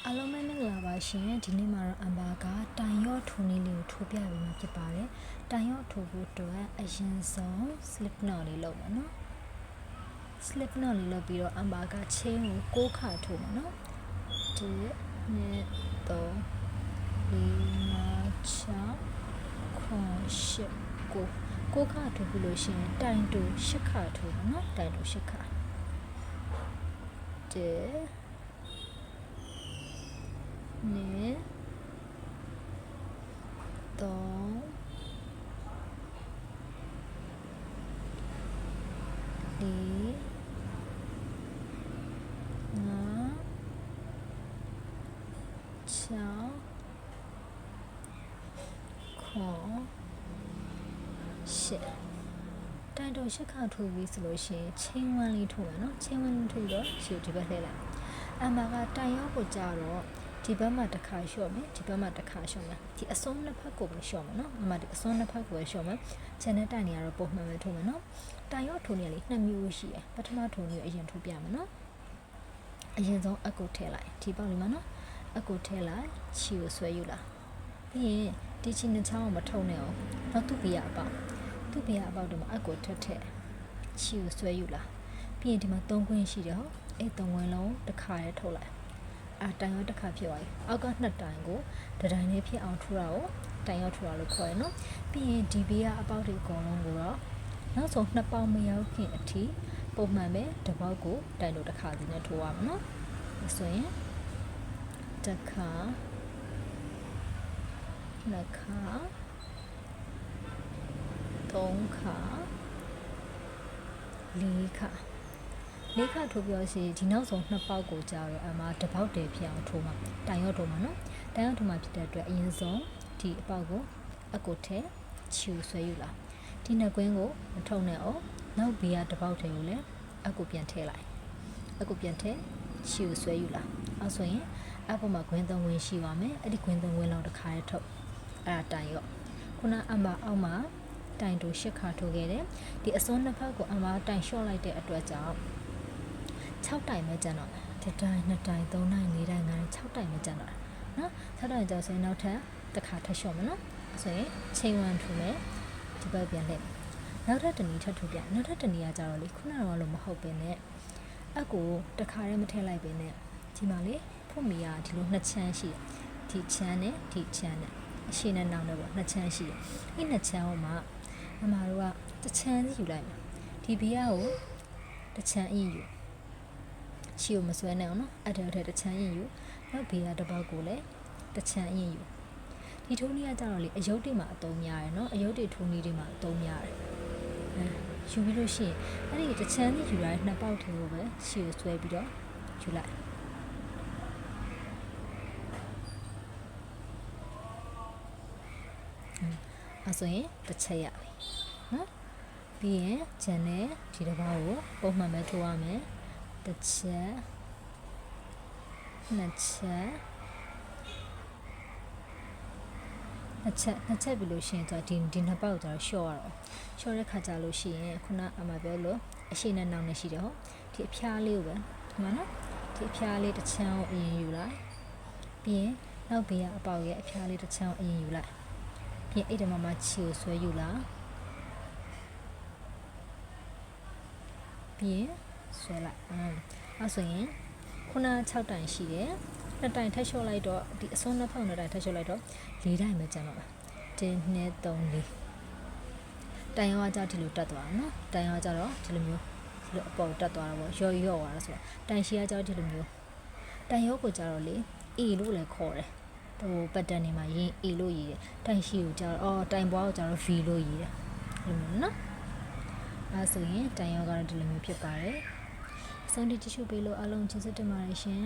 အားလုံးပဲမင်္ဂလာပါရှင်ဒီနေ့မှာတော့အမ်ဘာကတိုင်ရော့ထိုးနည်းလေးကိုထိုးပြပေးမှာဖြစ်ပါတယ်တိုင်ရော့ထိုးဖို့အတွက်အရင်ဆုံး slip knot လေးလုပ်မယ်နော် slip knot လေးလုပ်ပြီးတော့အမ်ဘာက chain ကို6ခါထိုးမယ်နော်1 2 3 4 5 6 9 10 9ခါထိုးပြီးလို့ရှိရင်တိုင်တူ10ခါထိုးမယ်နော်တိုင်တူ10ခါ1ねとりなちゃこしတိုင်တော့ရှစ်ခါထိုးပြီးဆိုလို့ရှိရင်ချင်းဝမ်းလေးထိုးမယ်နော်ချင်းဝမ်းလေးထိုးတော့ရှေ့ဒီဘက်လှည့်လိုက်အမ်ဘာကတိုင်ရောက်ကိုကြတော့ဒီဘက်မှာတစ်ခါလျှော့မယ်ဒီဘက်မှာတစ်ခါလျှော့မယ်ဒီအစွန်းနှစ်ဖက်ကိုပဲလျှော့မယ်နော်အမဒီအစွန်းနှစ်ဖက်ကိုပဲလျှော့မယ်ခြံနဲ့တိုင်နေရတော့ပုံမှန်ပဲထိုးမယ်နော်တိုင်ရောက်ထိုးနေရလေနှစ်မျိုးရှိတယ်ပထမထိုးနေရအရင်ထိုးပြမယ်နော်အရင်ဆုံးအကုတ်ထည့်လိုက်ဒီပေါက်လေးမှာနော်အကုတ်ထည့်လိုက်ချီကိုဆွဲယူလာပြီးရင်ဒီချီနှစ်ချောင်းကိုမထုံနဲ့အောင်နောက်သူ့ပြရအပေါက်သူ့ပြရအပေါက်တော့အကုတ်ထက်ထည့်ချီကိုဆွဲယူလာပြီးရင်ဒီမှာ3ခွင်းရှိတယ်ဟုတ်အဲ့3ခွင်းလုံးတစ်ခါရဲထုတ်လိုက်တိုင်ရောတစ်ခါဖြစ်သွားပြီအောက်က2တိုင်ကိုတတိုင်လေးဖြစ်အောင်ထိုးတာကိုတိုင်ရောထိုးတာလို့ခေါ်ရနော်ပြီးရင်ဒီဘေးကအပေါက်တွေအကုန်လုံးကိုတော့နောက်ဆုံး2ပေါက်မရောက်ခင်အထိပုံမှန်ပဲတစ်ပေါက်ကိုတိုင်လို့တစ်ခါစီနဲ့ထိုးရမှာနော်ဆိုရင်တစ်ခါနှစ်ခါ3ခါ4ခါလေးခါထိုးပြောစီဒီနောက်ဆုံး2ပေါက်ကိုကြာတော့အမတစ်ပေါက်တည်းဖြစ်အောင်ထိုးမှာတိုင်ရော့ထိုးမှာနော်တိုင်ရော့ထိုးမှာဖြစ်တဲ့အတွက်အရင်ဆုံးဒီအပေါက်ကိုအကုတ်ထဲချူဆွဲယူလာဒီနှစ်ကွင်းကိုမထုံနဲ့အောင်နောက်ဘေးကတစ်ပေါက်တည်းကိုလည်းအကုတ်ပြန်ထည့်လိုက်အကုတ်ပြန်ထည့်ချူဆွဲယူလာအဲဆိုရင်အပေါ်မှာကွင်း3ကွင်းရှိပါမယ်အဲ့ဒီကွင်း3ကွင်းလောက်တစ်ခါရထုတ်အဲ့ဒါတိုင်ရော့ခုနအမအောက်မှာတိုင်တူ10ခါထိုးခဲ့တယ်ဒီအစွန်းနှစ်ဖက်ကိုအမတိုင်လျှော့လိုက်တဲ့အတွက်ကြောင့်6တိုင်ပဲကျန်တော့တယ်1တိုင်2တိုင်3တိုင်4တိုင်5တိုင်6တိုင်ပဲကျန်တော့တယ်နော်6တိုင်ကျဆိုရင်နောက်ထပ်တစ်ခါထပ်လျှော့မယ်နော်ဆိုရင်ချိန်1ထူမယ်ဒီဘက်ပြန်လှည့်နောက်ထပ်တစ်နည်းထပ်ထူပြနောက်ထပ်တစ်နည်းကကြတော့လေခုနကတော့လို့မဟုတ်ပဲနဲ့အကိုတစ်ခါတည်းမထည့်လိုက်ပဲနဲ့ဒီမှာလေဖို့မီကဒီလို2ချမ်းရှိတယ်ဒီချမ်းနဲ့ဒီချမ်းနဲ့အရှိနဲ့နောက်နဲ့ပေါ့2ချမ်းရှိတယ်အဲ့2ချမ်းဟိုမှာအမတို့ကတစ်ချမ်းစီယူလိုက်မယ်ဒီဘေးကိုတစ်ချမ်းအရင်ယူချီကိုမဆွဲနဲ့အောင်နော်အဲ့ဒါတည်းတစ်ချမ်းရင်ယူနောက်ဘေးကတစ်ပေါက်ကိုလည်းတစ်ချမ်းရင်ယူဒီထိုးနည်းကကြတော့လေအယုတ်တွေမှာအသုံးများတယ်နော်အယုတ်တွေထိုးနည်းတွေမှာအသုံးများတယ်ယူပြီးလို့ရှိရင်အဲ့ဒီတစ်ချမ်းစီယူရတဲ့2ပေါက်ထဲကိုပဲချီကိုဆွဲပြီးတော့ယူလိုက်အဲ့ဆိုရင်တစ်ချက်ရပြီနော်ပြီးရင်ဂျန်နဲ့ဒီတစ်ပေါက်ကိုပုံမှန်ပဲထိုးရမယ်တစ်ချက်နှစ်ချက်ပြီးလို့ရှိရင်ဒီနှစ်ပေါက်ကျတော့ရှော့ရတော့ရှော့တဲ့ခါကျလို့ရှိရင်ခုနအမပြောလို့အရှိနဲ့နောက်နဲ့ရှိတယ်ဟုတ်ဒီအဖျားလေးကိုပဲဒီမှာနော်ဒီအဖျားလေးတစ်ချမ်းကိုအရင်ယူလိုက်ပြီးရင်နောက်ဘေးကအပေါက်ရဲ့အဖျားလေးတစ်ချမ်းကိုအရင်ယူလိုက်ပြီးရင်အဲ့ဒီမှာချီကိုဆွဲယူလာပြီးရင်ဆွဲလိုက်အဲ့ဆိုရင်ခုန6တိုင်ရှိတယ်2တိုင်ထပ်လျှော့လိုက်တော့ဒီအစွန်းနှစ်ဖက်2တိုင်ထပ်လျှော့လိုက်တော့4တိုင်ပဲကျန်တော့မှာ1 2 3 4တိုင်ရောကကြဒီလိုတက်သွားတာနော်တိုင်ရောကကြတော့ဒီလိုမျိုးဒီလိုအပေါ်တက်သွားတာပေါ့ရော့သွားတာဆိုတော့တိုင်ရှိကကြတော့ဒီလိုမျိုးတိုင်ရောကိုကြတော့လေ A လို့လည်းခေါ်တယ်ဟိုပတ်တန်နေမှာရင်း A လို့ရေးတယ်တိုင်ရှိကိုကြတော့တိုင်ပွားကိုကြတော့ V လို့ရေးတယ်ဒီလိုမျိုးနော်အဲဆိုရင်တိုင်ရောကတော့ဒီလိုမျိုးဖြစ်ပါတယ်ဆုံးဖြတ်ကြည့်ရှုပေးလို့အားလုံးကျေးဇူးတင်ပါတယ်ရှင်